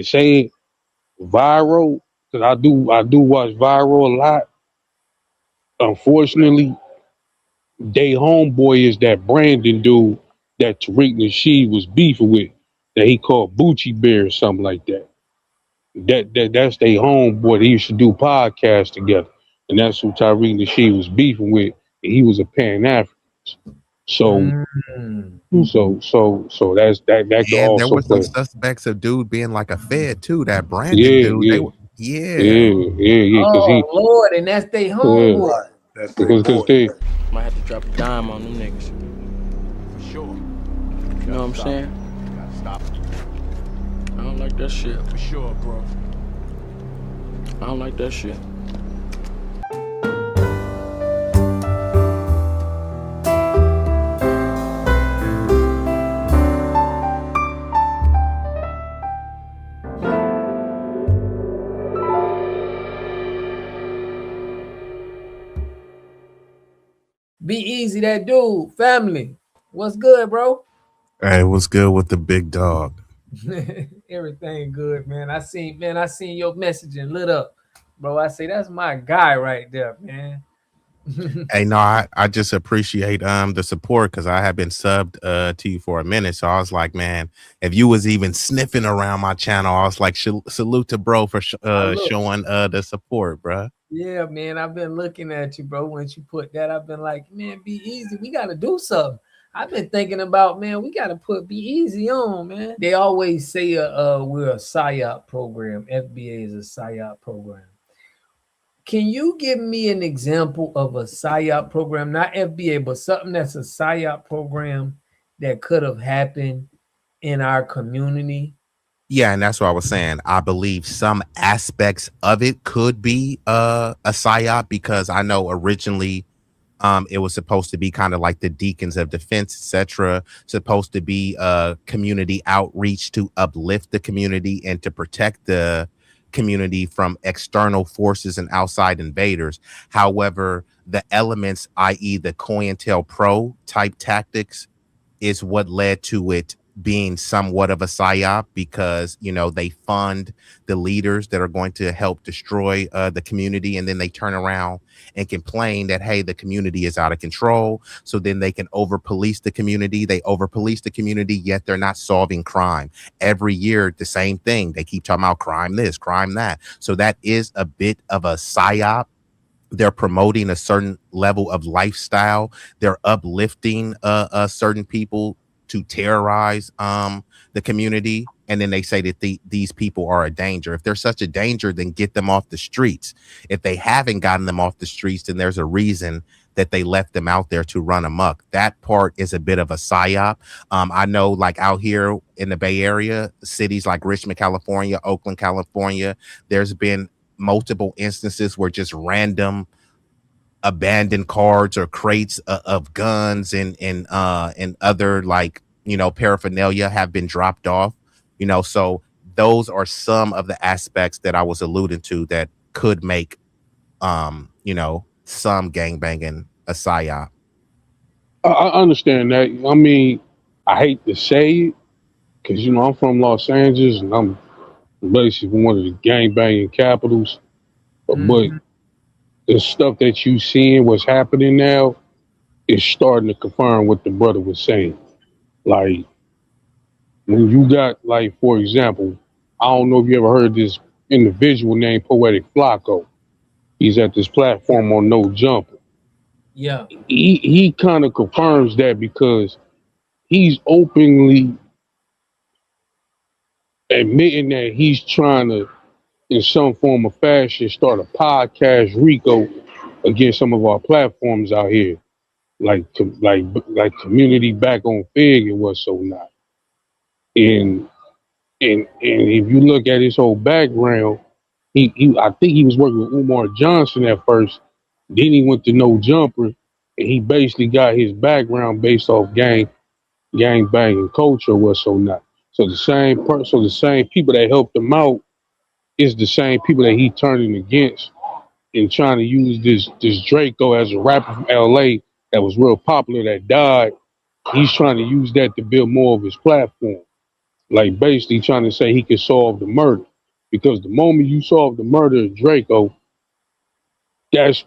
This ain't viral, because I do watch viral a lot. Unfortunately, they homeboy is that Brandon dude that Tariq Nasheed was beefing with, that he called Bucci Bear or something like that. That's their homeboy. They used to do podcasts together, and that's who Tariq Nasheed was beefing with. And he was a Pan African. So Mm. so that's that could And there also was some play. suspects of dude being like a Fed too. That Brandon Yeah, dude, they yeah, were, yeah. yeah. Because Oh Lord, and that's they yeah, homeboy. That's they because boy. they, Might have to drop a dime on them niggas. For sure. You know what I'm saying? Gotta stop it. I don't like that shit. For sure, bro. I don't like that shit. Be easy, that dude. Family. What's good, bro? Hey, what's good with the big dog? Everything good, man. I seen your message and lit up. Bro, I say that's my guy right there, man. Hey, no, I just appreciate the support because I have been subbed to you for a minute. So I was like, man, if you was even sniffing around my channel, I was like, salute to bro for Look. showing the support, bro. Yeah, man. I've been looking at you, bro. Once you put that, I've been like, man, be easy. We gotta do something. I've been thinking about, man, we gotta put Be Easy on, man. They always say we're a PSYOP program. FBA is a PSYOP program. Can you give me an example of a PSYOP program, not FBA, but something that's a PSYOP program that could have happened in our community? Yeah, and that's what I was saying. I believe some aspects of it could be a psyop because I know originally it was supposed to be kind of like the deacons of defense, etc. Supposed to be community outreach to uplift the community and to protect the community from external forces and outside invaders. However, the elements, i.e. the COINTELPRO type tactics, is what led to it being somewhat of a psyop because, you know, they fund the leaders that are going to help destroy the community, and then they turn around and complain that, hey, the community is out of control. So then they can over police the community. They over police the community, yet they're not solving crime. Every year, the same thing. They keep talking about crime this, crime that. So that is a bit of a psyop. They're promoting a certain level of lifestyle. They're uplifting certain people to terrorize the community, and then they say that these people are a danger. If they're such a danger, then get them off the streets. If they haven't gotten them off the streets, then there's a reason that they left them out there to run amok. That part is a bit of a psyop. I know, like out here in the Bay Area, cities like Richmond, California, Oakland, California, there's been multiple instances where just random abandoned carts or crates of guns and other, like, you know, paraphernalia have been dropped off, you know. So those are some of the aspects that I was alluding to that could make you know, some gangbanging a psyop. I understand that. I mean, I hate to say it because you know I'm from Los Angeles and I'm basically one of the gangbanging capitals. But Mhm. the stuff that you seeing, what's happening now, is starting to confirm what the brother was saying. Like when you got, like, for example, I don't know if you ever heard this individual named Poetik Flakko. He's at this Yeah. platform on No Jumper. Yeah. He kind of confirms that because he's openly admitting that he's trying to, in some form or fashion, start a podcast RICO against some of our platforms out here, like community back on Fig and what's so not. And and if you look at his whole background, he I think he was working with Umar Johnson at first. Then he went to No Jumper, and he basically got his background based off gang banging culture, what's so not. So the same people that helped him out is the same people that he turning against and trying to use this Draco as a rapper from LA that was real popular that died. He's trying to use that to build more of his platform. like basically trying to say he could solve the murder. Because the moment you solve the murder of Draco, that's,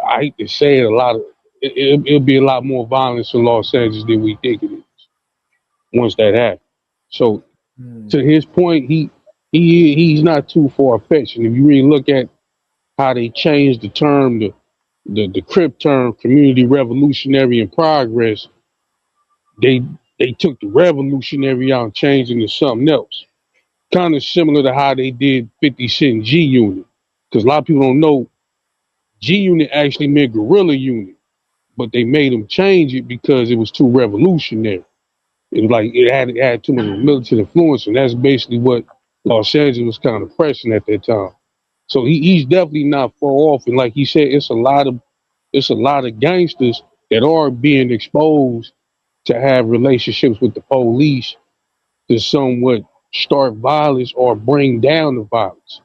I hate to say it, a lot of it'll be a lot more violence in Los Angeles than we think it is once that happens. So to his point, he's not too far fetched. And if you really look at how they changed the term, the Crip term, community revolutionary in progress, they took the revolutionary out and changed it to something else. Kind of similar to how they did 50 Cent G Unit. Because a lot of people don't know G Unit actually meant guerrilla unit, but they made them change it because it was too revolutionary. It was like it had too much militant influence, and that's basically what Los Angeles was kind of pressing at that time. So he's definitely not far off. And like he said, it's a lot of gangsters that are being exposed to have relationships with the police to somewhat start violence or bring down the violence.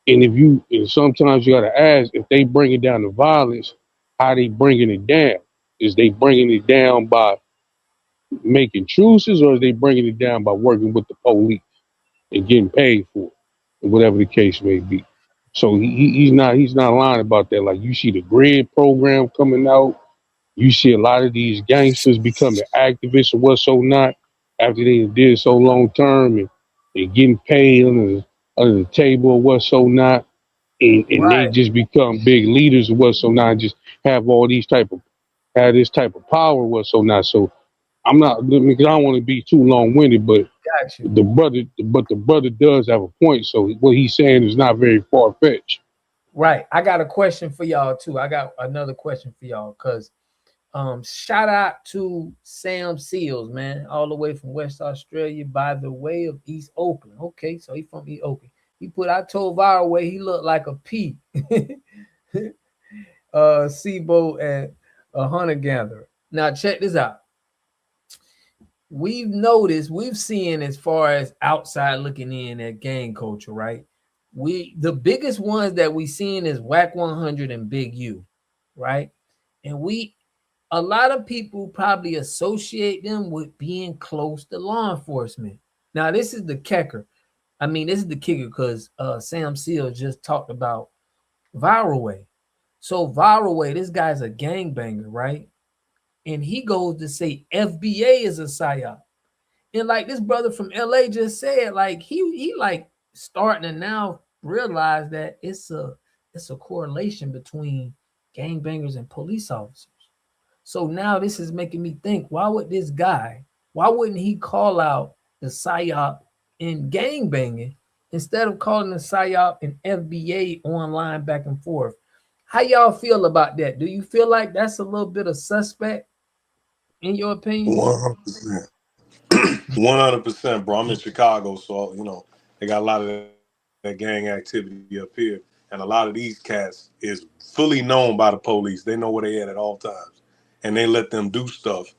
And sometimes you gotta ask if they bringing down the violence, how they bringing it down? Is they bringing it down by making truces, or is they bringing it down by working with the police and getting paid for it, or whatever the case may be? So he's not lying about that. Like you see the grid program coming out, you see a lot of these gangsters becoming activists or what so not after they did so long term and getting paid under the table or what so not, and they Right. just become big leaders or what so not, and just have all these have this type of power or what so not. So I'm not, because I don't want to be too long winded, but Got you. the brother does have a point. So what he's saying is not very far fetched. Right. I got a question for y'all too. I got another question for y'all because shout out to Sam Seals, man, all the way from West Australia by the way of East Oakland. Okay, so he from East Oakland. He put, I told Viral way he looked like a P. Seaboat and a hunter gatherer. Now check this out. We've seen as far as outside looking in at gang culture, right? The biggest ones that we seen is Wack100 and Big U, right? And a lot of people probably associate them with being close to law enforcement. Now, this is the kicker. I mean, this is the kicker because Sam Seals just talked about Viral Way. So Viral Way, this guy's a gangbanger, right? And he goes to say FBA is a psyop. And like this brother from LA just said, like he like starting to now realize that it's a correlation between gangbangers and police officers. So now this is making me think, why wouldn't he call out the psyop in gangbanging instead of calling the psyop in FBA online back and forth? How y'all feel about that? Do you feel like that's a little bit of suspect in your opinion? 100%. 100%, bro. I'm in Chicago, so they got a lot of that gang activity up here, and a lot of these cats is fully known by the police. They know where they at all times, and they let them do stuff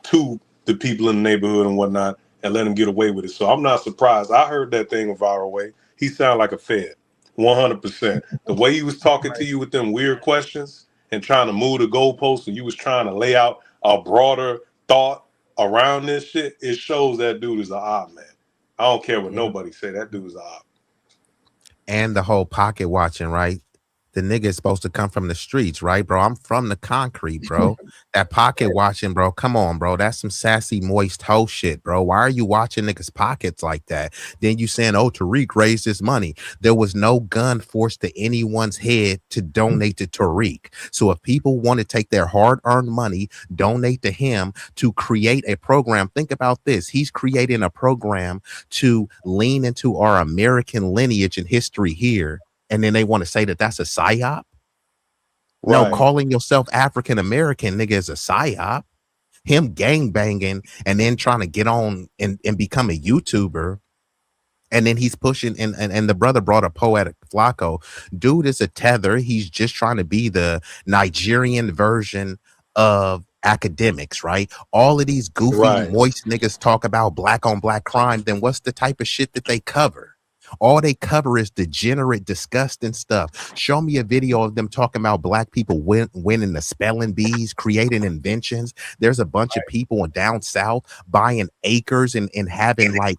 to the people in the neighborhood and whatnot, and let them get away with it. So I'm not surprised. I heard that thing with Viral Way. He sounded like a Fed, 100%. The way he was talking to you with them weird questions and trying to move the goalposts, and you was trying to lay out a broader thought around this shit, it shows that dude is an op, man. I don't care what nobody say. That dude is an op. And the whole pocket watching, right? The nigga is supposed to come from the streets, right, bro? I'm from the concrete, bro. That pocket watching, bro. Come on, bro. That's some sassy, moist hoe shit, bro. Why are you watching niggas' pockets like that? Then you saying, oh, Tariq raised his money. There was no gun forced to anyone's head to donate to Tariq. So if people want to take their hard-earned money, donate to him to create a program. Think about this. He's creating a program to lean into our American lineage and history here. And then they want to say that that's a psyop. Right. No, calling yourself African American, nigga, is a psyop. Him gang banging and then trying to get on and become a YouTuber. And then he's pushing and the brother brought up Poetik Flakko. Dude is a tether. He's just trying to be the Nigerian version of academics, right? All of these goofy, moist niggas talk about black on black crime. Then what's the type of shit that they cover? All they cover is degenerate, disgusting stuff. Show me a video of them talking about black people winning the spelling bees, creating inventions. There's a bunch of people down south buying acres and having like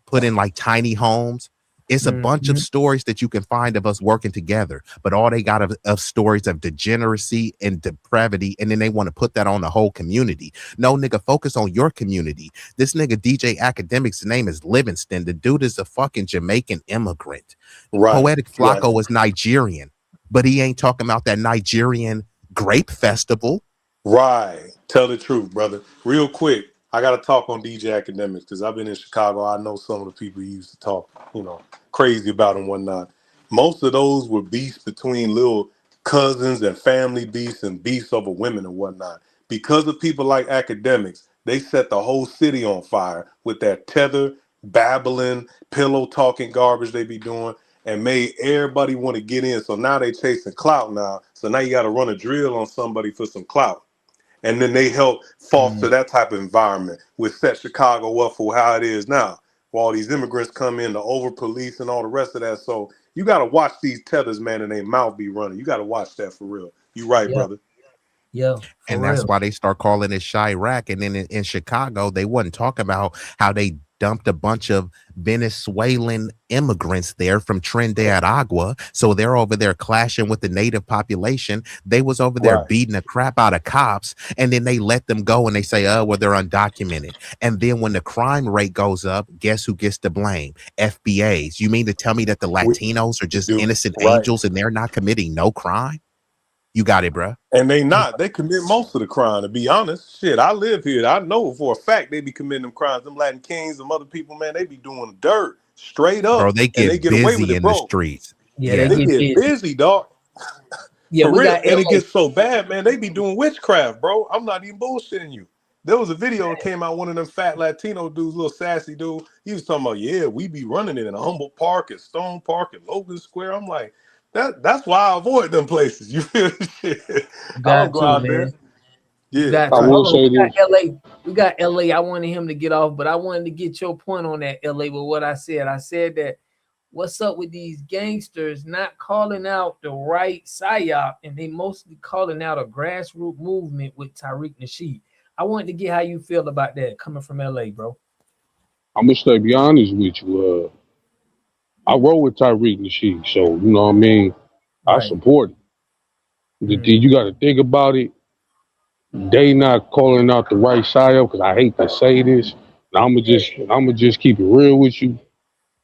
put in like tiny homes. It's a bunch of stories that you can find of us working together, but all they got of stories of degeneracy and depravity, and then they want to put that on the whole community. No, nigga, focus on your community. This nigga DJ Academic's name is Livingston. The dude is a fucking Jamaican immigrant. Right. Poetik Flakko is Nigerian, but he ain't talking about that Nigerian grape festival. Right. Tell the truth, brother. Real quick, I got to talk on DJ Academics because I've been in Chicago. I know some of the people he used to talk, crazy about and whatnot. Most of those were beefs between little cousins and family beefs and beefs over women and whatnot. Because of people like Academics, they set the whole city on fire with that tether, babbling, pillow talking garbage they be doing, and made everybody want to get in. So now they chasing clout now. So now you got to run a drill on somebody for some clout. And then they help foster that type of environment, which set Chicago up for how it is now. While all these immigrants come in, the over police and all the rest of that. So you got to watch these tethers, man, and their mouth be running. You got to watch that for real. You right, brother. Yeah. And that's why they start calling it Chirac. And then in Chicago, they wasn't talking about how they dumped a bunch of Venezuelan immigrants there from Trinidad Agua. So they're over there clashing with the native population. They was over there beating the crap out of cops, and then they let them go and they say, oh, well, they're undocumented. And then when the crime rate goes up, guess who gets to blame? FBAs. You mean to tell me that the Latinos are just innocent angels and they're not committing no crime? You got it, bro. And they not. They commit most of the crime, to be honest. Shit, I live here. I know for a fact they be committing them crimes. Them Latin Kings and other people, man, they be doing dirt straight up. Bro, they get, and they get busy away with it, in bro. the streets. Yeah, they get busy, dog. Yeah, for real. And it gets so bad, man. They be doing witchcraft, bro. I'm not even bullshitting you. There was a video that came out, one of them fat Latino dudes, little sassy dude. He was talking about, yeah, we be running it in Humboldt Park and Stone Park and Logan Square. I'm like, that's why I avoid them places. You feel shit? I don't go out there. Yeah, I will say this. We got LA. I wanted him to get off, but I wanted to get your point on that, LA, with what I said. I said that what's up with these gangsters not calling out the right psyop, and they mostly calling out a grassroots movement with Tariq Nasheed. I wanted to get how you feel about that coming from LA, bro. I'm gonna be honest with you. I roll with Tariq Nasheed, so you know what I mean. I support it. You got to think about it. They not calling out the right side up, because I hate to say this. I'm gonna just keep it real with you.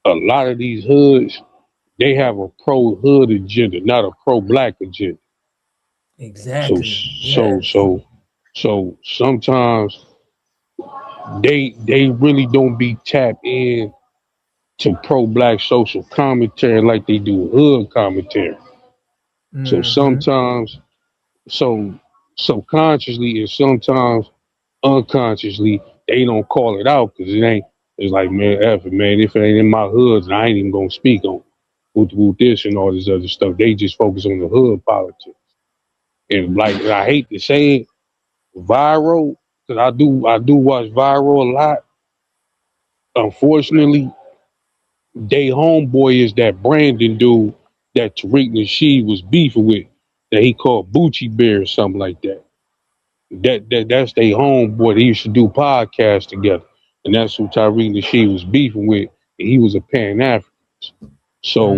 A lot of these hoods, they have a pro hood agenda, not a pro black agenda. Exactly. So sometimes they really don't be tapped in to pro black social commentary like they do hood commentary. So sometimes, subconsciously and sometimes unconsciously, they don't call it out because it ain't. It's like, man, F it, man. If it ain't in my hood, I ain't even gonna speak on with this and all this other stuff. They just focus on the hood politics. And like, I hate to say it, viral, because I do watch viral a lot. Unfortunately, they homeboy is that Brandon dude that Tariq Nasheed was beefing with, that he called Bucci Bear or something like that. That's their homeboy. They used to do podcasts together, and that's who Tariq Nasheed was beefing with. And he was a Pan African. So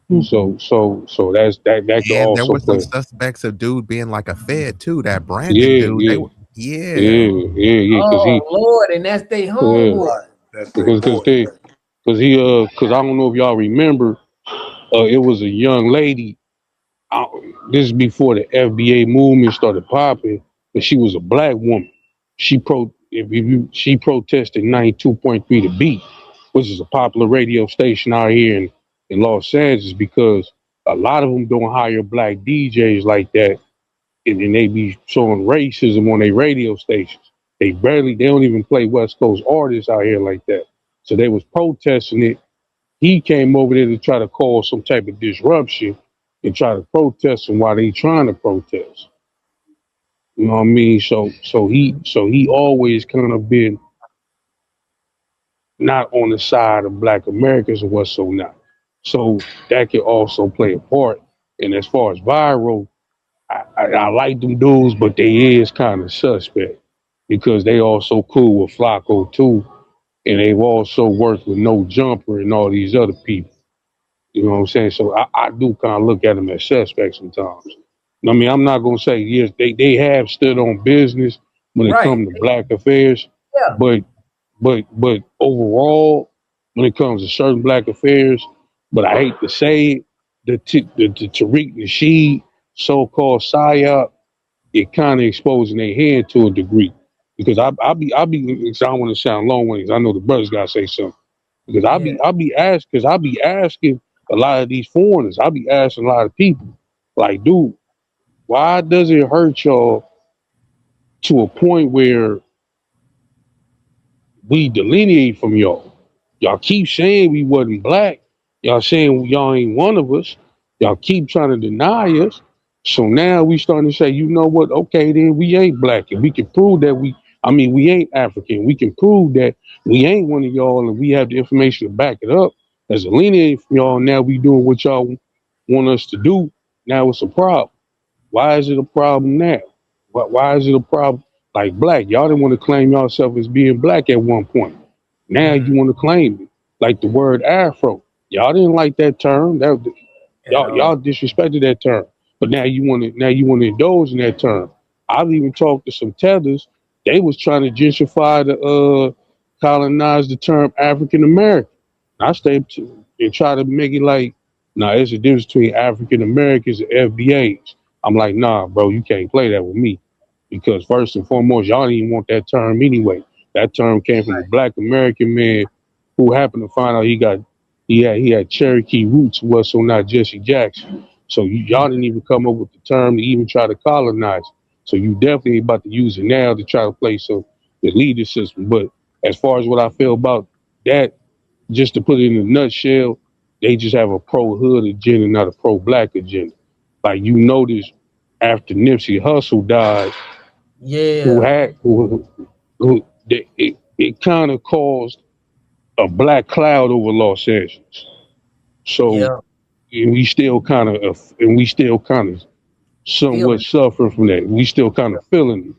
that's that could And also there were some play. suspects of dude being like a fed too. That Brandon dude, Yeah. Oh Because Lord, and that's their homeboy. That's because I don't know if y'all remember, it was a young lady. This is before the FBA movement started popping, but she was a black woman. She protested 92.3 The Beat, which is a popular radio station out here in Los Angeles, because a lot of them don't hire black DJs like that, and then they be showing racism on their radio stations. They don't even play West Coast artists out here like that. So they was protesting it. He came over there to try to cause some type of disruption and try to protest them while they trying to protest. You know what I mean? So he always kind of been not on the side of Black Americans or whatsoever. So that could also play a part. And as far as viral, I like them dudes, but they is kind of suspect because they also cool with Flakko too. and they've also worked with No Jumper and all these other people. You know what I'm saying? So I do kind of look at them as suspects sometimes. I mean, I'm not gonna say yes, they have stood on business when it Right. comes to black affairs, Yeah. but overall, when it comes to certain black affairs, but I hate to say it, the Tariq Nasheed so-called psyop, it kind of exposing their hand to a degree. Because I don't want to sound long winded. I know the brothers gotta say something. Because Yeah. I be asking a lot of these foreigners, I be asking a lot of people, like, dude, why does it hurt y'all to a point where we delineate from y'all? Y'all keep saying we wasn't black. Y'all saying y'all ain't one of us. Y'all keep trying to deny us. So now we starting to say, you know what? Okay, then we ain't black, and we can prove that we ain't African. We can prove that we ain't one of y'all, and we have the information to back it up. As a lineage from y'all, now we doing what y'all want us to do. Now it's a problem. Why is it a problem now? Why is it a problem? Like black, y'all didn't want to claim yourself as being black at one point. Now you want to claim it. Like the word Afro. Y'all didn't like that term. At Y'all all. disrespected that term. But now you want to indulge in that term. I've even talked to some tethers. They was trying to gentrify the colonize the term African American. I stayed to and try to make it like, nah, there's a difference between African Americans and FBAs. I'm like, nah, bro, you can't play that with me. Because first and foremost, y'all didn't even want that term anyway. That term came from a black American man who happened to find out he had Cherokee roots, was so not Jesse Jackson. So y'all didn't even come up with the term to even try to colonize. So you definitely about to use it now to try to play some the leader system. But as far as what I feel about that, just to put it in a nutshell, they just have a pro hood agenda, not a pro black agenda. Like you notice after Nipsey Hussle died, who Yeah. had who it kind of caused a black cloud over Los Angeles. So Yeah. we still kind of somewhat Feeling. suffering from that. We still kind of feeling it.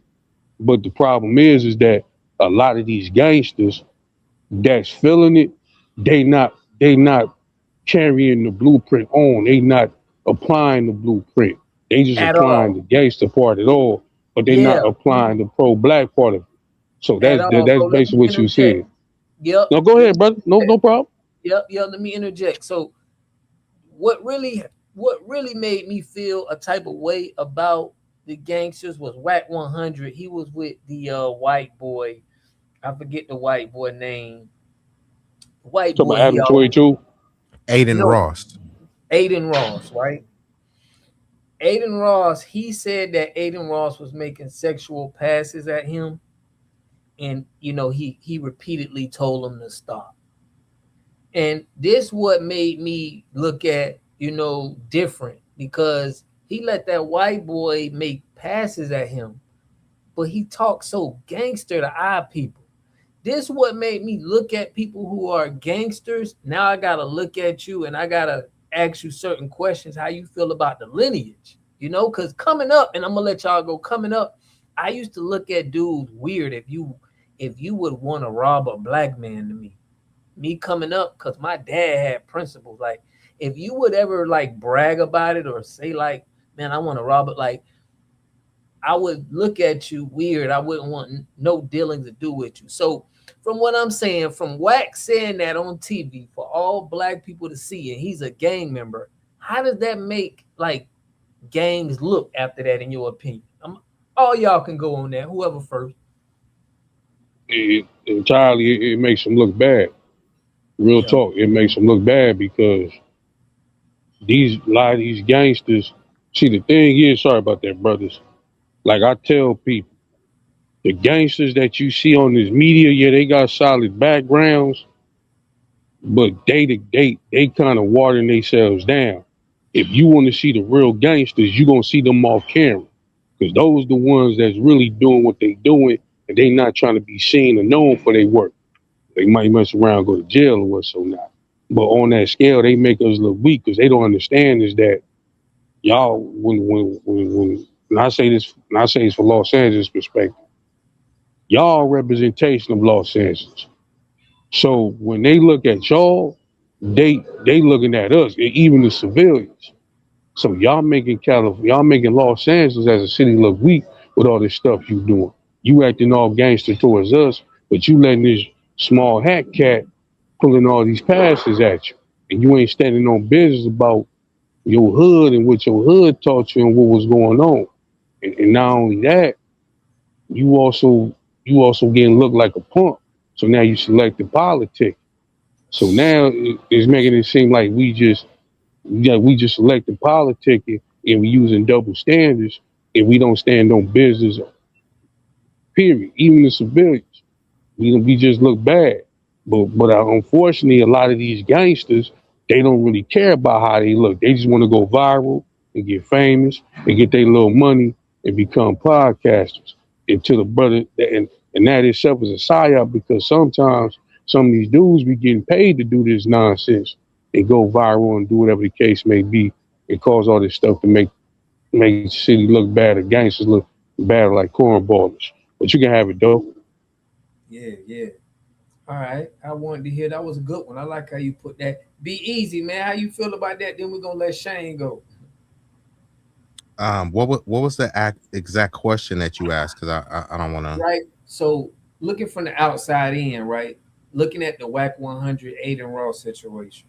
But the problem is that a lot of these gangsters that's feeling it, they not carrying the blueprint on. They not applying the blueprint. They just At applying all. the gangster part at all, but they Yeah. not applying the pro black part of it. So At all, that's bro. Let me basically what you interject. said. Yep. No, go Let ahead, me brother. No problem. Yep, yep. Let me interject. So what really made me feel a type of way about the gangsters was Wack 100. He was with the white boy. I forget the white boy name. White Talk about boy, he Adam always 22. Aiden no Ross. Aiden Ross, right? Aiden Ross, he said that Aiden Ross was making sexual passes at him, and he repeatedly told him to stop. And this what made me look at, different, because he let that white boy make passes at him, but he talked so gangster to our people. This what made me look at people who are gangsters. Now I gotta look at you and I gotta ask you certain questions, how you feel about the lineage. Because coming up, and I'm gonna let y'all go, coming up, I used to look at dudes weird if you would want to rob a black man to me coming up, because my dad had principles. Like, if you would ever like brag about it or say like, man, I want to rob it, like, I would look at you weird. I wouldn't want no dealings to do with you. So from what I'm saying, from Wack saying that on TV for all black people to see, and he's a gang member, how does that make like gangs look after that, in your opinion? All y'all can go on that, whoever first. It makes them look bad. Real Yeah. talk, it makes them look bad because a lot of these gangsters. See, the thing is, sorry about that, brothers. Like I tell people, the gangsters that you see on this media, yeah, they got solid backgrounds, but they kind of watering themselves down. If you want to see the real gangsters, you gonna see them off camera, because those the ones that's really doing what they doing, and they not trying to be seen or known for their work. They might mess around, go to jail or what so not. But on that scale, they make us look weak because they don't understand is that y'all when I say this, when I say it's for Los Angeles perspective, y'all representation of Los Angeles. So when they look at y'all, they looking at us, even the civilians. So y'all making Los Angeles as a city look weak with all this stuff you doing. You acting all gangster towards us, but you letting this small hat cat pulling all these passes at you, and you ain't standing on business about your hood and what your hood taught you and what was going on. And not only that, you also you also getting looked like a punk. So now you selected politics. So now it's making it seem like we just selected politic and we using double standards and we don't stand on business. Period. Even the civilians, we just look bad. But unfortunately, a lot of these gangsters they don't really care about how they look. They just want to go viral and get famous and get their little money and become podcasters. And to the brother, and that itself is a psyop because sometimes some of these dudes be getting paid to do this nonsense and go viral and do whatever the case may be and cause all this stuff to make the city look bad, the gangsters look bad like cornballers. But you can have it though. Yeah, yeah. All right. I wanted to hear that was a good one. I like how you put that. Be easy, man. How you feel about that? Then we're gonna let Shane go. What was the exact question that you asked? Because I don't want to. Right. So looking from the outside in, right? Looking at the Wack 100 Aiden Ross situation.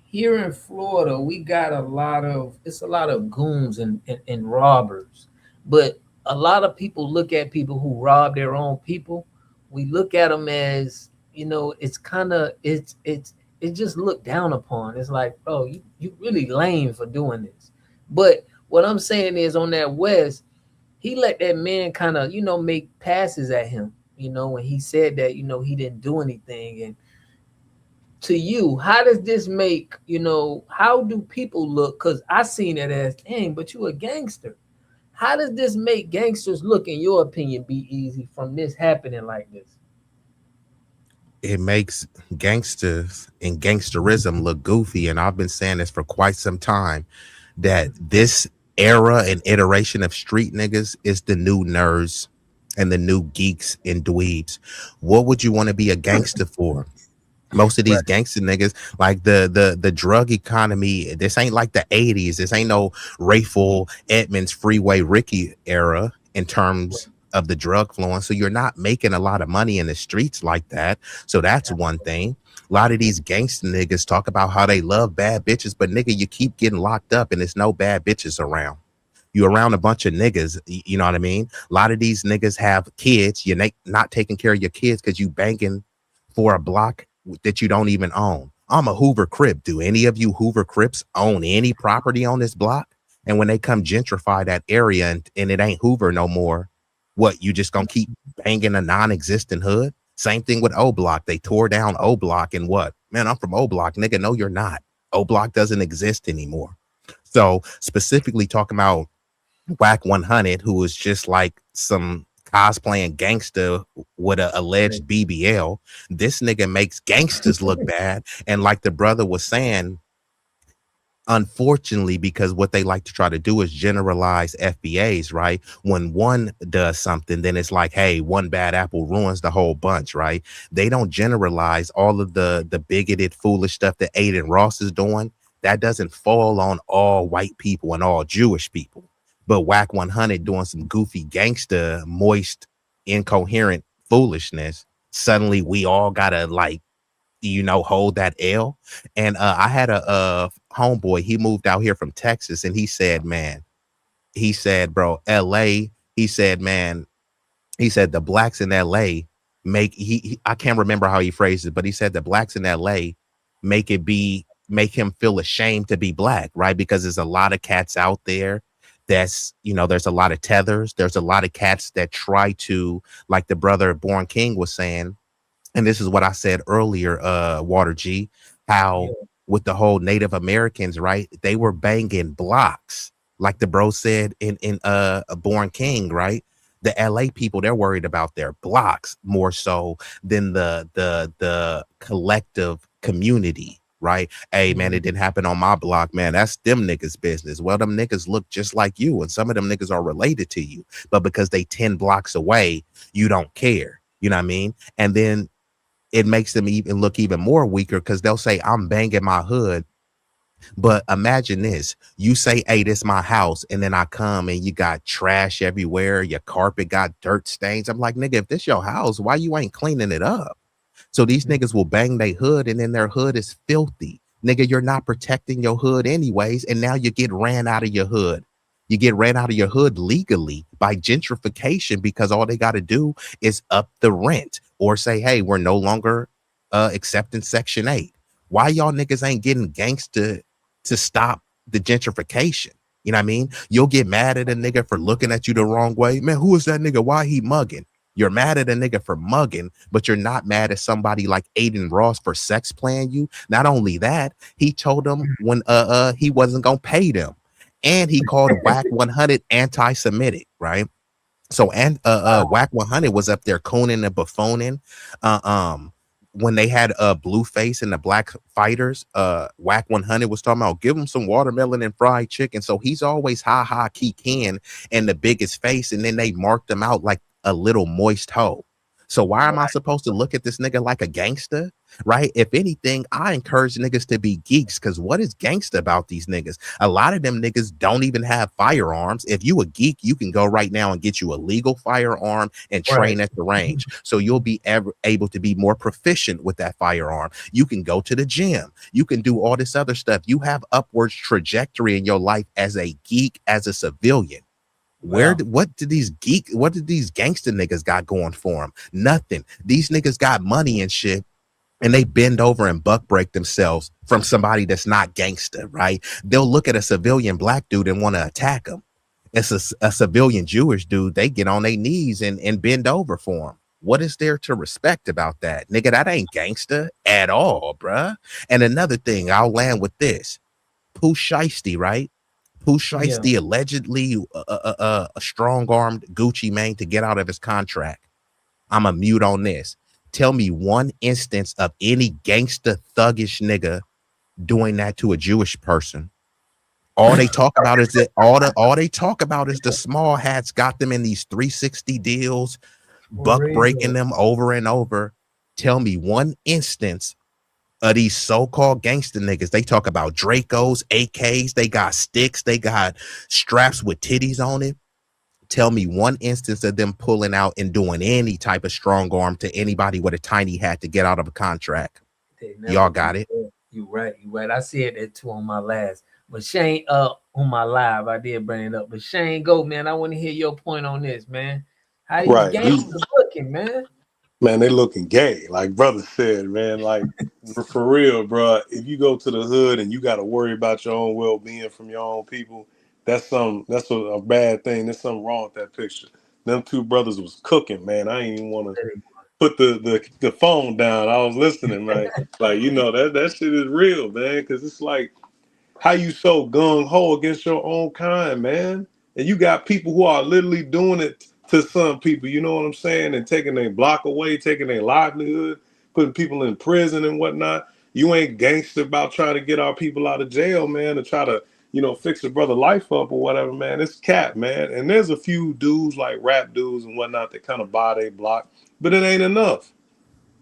Here in Florida, we got a lot of goons and robbers, but a lot of people look at people who rob their own people. We look at them as it's kind of it's just looked down upon. It's like, bro, you really lame for doing this. But what I'm saying is on that West, he let that man kind of make passes at him. When he said that he didn't do anything. And to you, how does this make, how do people look? Because I seen it as, dang, but you a gangster. How does this make gangsters look, in your opinion, Be Easy, from this happening like this? It makes gangsters and gangsterism look goofy. And I've been saying this for quite some time, that this era and iteration of street niggas is the new nerds and the new geeks and dweebs. What would you want to be a gangster for? Most of these gangster niggas, like the drug economy, this ain't like the 80s. This ain't no Rayful Edmonds Freeway Ricky era in terms of the drug flowing. So you're not making a lot of money in the streets like that. So that's one thing. A lot of these gangster niggas talk about how they love bad bitches, but nigga, you keep getting locked up and there's no bad bitches around. You around a bunch of niggas, you know what I mean? A lot of these niggas have kids. You're not taking care of your kids because you banking for a block that you don't even own. I'm a Hoover Crip. Do any of you Hoover Crips own any property on this block? And when they come gentrify that area and it ain't Hoover no more, what, you just gonna keep banging a non-existent hood? Same thing with O Block. They tore down O Block and what? Man, I'm from O Block, nigga. No, you're not. O Block doesn't exist anymore. So specifically talking about Wack 100, who was just like some cosplaying gangster with an alleged BBL. This nigga makes gangsters look bad. And like the brother was saying, unfortunately, because what they like to try to do is generalize FBAs, right? When one does something, then it's like, hey, one bad apple ruins the whole bunch, right? They don't generalize all of the bigoted, foolish stuff that Aiden Ross is doing. That doesn't fall on all white people and all Jewish people. But Wack 100 doing some goofy gangster, moist, incoherent foolishness. Suddenly we all gotta hold that L. And I had a homeboy, he moved out here from Texas, and he said, bro, LA, he said, the blacks in LA make, I can't remember how he phrased it, but he said the blacks in LA make him feel ashamed to be black, right? Because there's a lot of cats out there there's a lot of tethers. There's a lot of cats that try to, like the brother Born King was saying, and this is what I said earlier, Water G, how with the whole Native Americans, right? They were banging blocks, like the bro said in Born King, right? The LA people, they're worried about their blocks more so than the collective community, right? Hey man, it didn't happen on my block, man. That's them niggas' business. Well, them niggas look just like you, and some of them niggas are related to you, but because they 10 blocks away, you don't care. You know what I mean? And then it makes them even look even more weaker because they'll say, I'm banging my hood. But imagine this, you say, hey, this my house, and then I come and you got trash everywhere, your carpet got dirt stains. I'm like, nigga, if this your house, why you ain't cleaning it up? So these niggas will bang their hood, and then their hood is filthy. Nigga, you're not protecting your hood anyways, and now you get ran out of your hood. You get ran out of your hood legally by gentrification because all they got to do is up the rent or say, hey, we're no longer accepting Section 8. Why y'all niggas ain't getting gangster to stop the gentrification? You know what I mean? You'll get mad at a nigga for looking at you the wrong way. Man, who is that nigga? Why he mugging? You're mad at a nigga for mugging, but you're not mad at somebody like Aiden Ross for sex playing you. Not only that, he told them when he wasn't gonna pay them, and he called Wack100 anti-Semitic, right? So and Wack100 was up there cooning and buffooning. When they had Blueface and the Black Fighters, Wack100 was talking about give him some watermelon and fried chicken. So he's always ha Ken and the biggest face, and then they marked him out like a little moist hoe. So why am I supposed to look at this nigga like a gangster? Right? If anything, I encourage niggas to be geeks, because what is gangster about these niggas? A lot of them niggas don't even have firearms. If you a geek, you can go right now and get you a legal firearm and train at the range. So you'll be able to be more proficient with that firearm. You can go to the gym. You can do all this other stuff. You have upwards trajectory in your life as a geek, as a civilian. What did these gangster niggas got going for them? Nothing. These niggas got money and shit, and they bend over and buck break themselves from somebody that's not gangster, right? They'll look at a civilian black dude and want to attack him. It's a civilian Jewish dude. They get on their knees and bend over for him. What is there to respect about that? Nigga, that ain't gangster at all, bruh. And another thing, I'll land with this. Pooh Shiesty, right? Pooh Shiesty allegedly a strong-armed Gucci Mane to get out of his contract. I'm a mute on this. Tell me one instance of any gangster thuggish nigga doing that to a Jewish person. All they talk about is that all they talk about is the small hats got them in these 360 deals, buck breaking them over and over. Tell me one instance of these so-called gangster niggas. They talk about Dracos, AKs, they got sticks, they got straps with titties on it. Tell me one instance of them pulling out and doing any type of strong arm to anybody with a tiny hat to get out of a contract. Y'all got it. You right. I said that too on my last. But Shane, on my live, I did bring it up. But Shane, go, man. I want to hear your point on this, man. How these gangsters looking, man? Man, they looking gay, like brother said, man. Like for real, bro. If you go to the hood and you got to worry about your own well-being from your own people, that's a bad thing. There's something wrong with that picture. Them two brothers was cooking, man. I ain't even want to put the phone down. I was listening, man. Like, you know, that shit is real, man. Because it's like, how you so gung-ho against your own kind, man? And you got people who are literally doing it to some people, you know what I'm saying? And taking their block away, taking their livelihood, putting people in prison and whatnot. You ain't gangster about trying to get our people out of jail, man, to try to, you know, fix a brother life up or whatever, man. It's cap, man. And there's a few dudes like rap dudes and whatnot that kind of buy their block, but it ain't enough.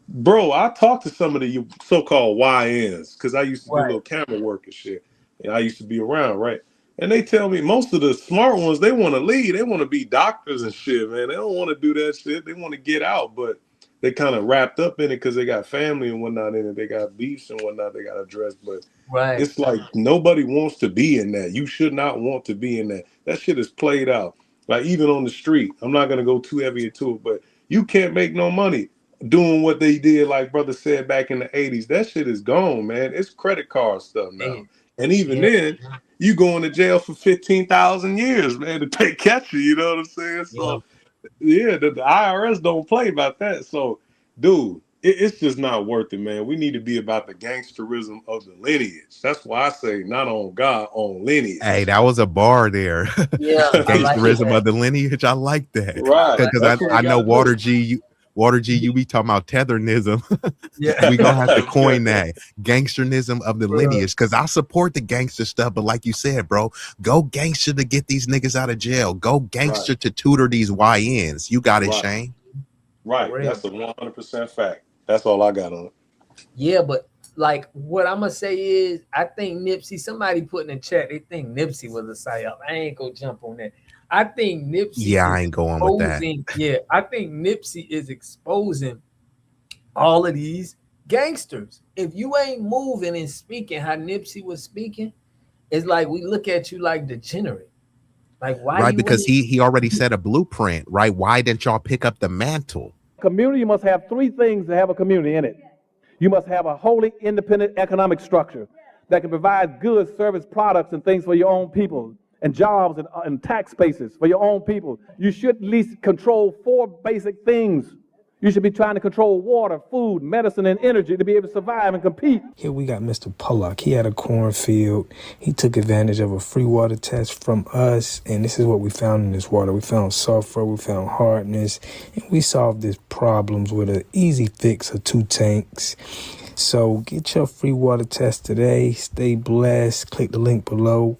Bro, I talked to some of the so-called YNs because I used to do little camera work and shit. And I used to be around, right? And they tell me most of the smart ones, they want to leave. They want to be doctors and shit, man. They don't want to do that shit. They want to get out, but they kind of wrapped up in it because they got family and whatnot in it. They got beefs and whatnot they got to address. But it's like nobody wants to be in that. You should not want to be in that. That shit is played out. Like even on the street, I'm not going to go too heavy into it, but you can't make no money doing what they did, like brother said back in the 80s. That shit is gone, man. It's credit card stuff now. And even then, you going to jail for 15,000 years, man, to catch you. You know what I'm saying? So, the IRS don't play about that. So, dude, it's just not worth it, man. We need to be about the gangsterism of the lineage. That's why I say not on God, on lineage. Hey, that was a bar there. Gangsterism of the lineage. I like that. Right. Because I know Water G, you be talking about tetherism. We gonna have to coin that gangsterism of the lineage, because I support the gangster stuff, but like you said, bro, go gangster to get these niggas out of jail. Go gangster to tutor these YNs. You got it, Shane. Right. That's a 100% fact. That's all I got on it. Yeah, but like what I'm gonna say is, I think Nipsey. Somebody put in the chat, they think Nipsey was a psyop. I ain't gonna jump on that. I think Nipsey. Yeah, I ain't going with that. Yeah, I think Nipsey is exposing all of these gangsters. If you ain't moving and speaking how Nipsey was speaking, it's like we look at you like degenerate. Like why? Right, because he already set a blueprint, right? Why didn't y'all pick up the mantle? Community must have three things to have a community in it. You must have a wholly independent economic structure that can provide goods, service, products, and things for your own people, and jobs and tax bases for your own people. You should at least control 4 basic things. You should be trying to control water, food, medicine, and energy to be able to survive and compete. Here we got Mr. Pollock. He had a cornfield. He took advantage of a free water test from us, and this is what we found in this water. We found sulfur, we found hardness, and we solved these problems with an easy fix of 2 tanks. So get your free water test today. Stay blessed. Click the link below.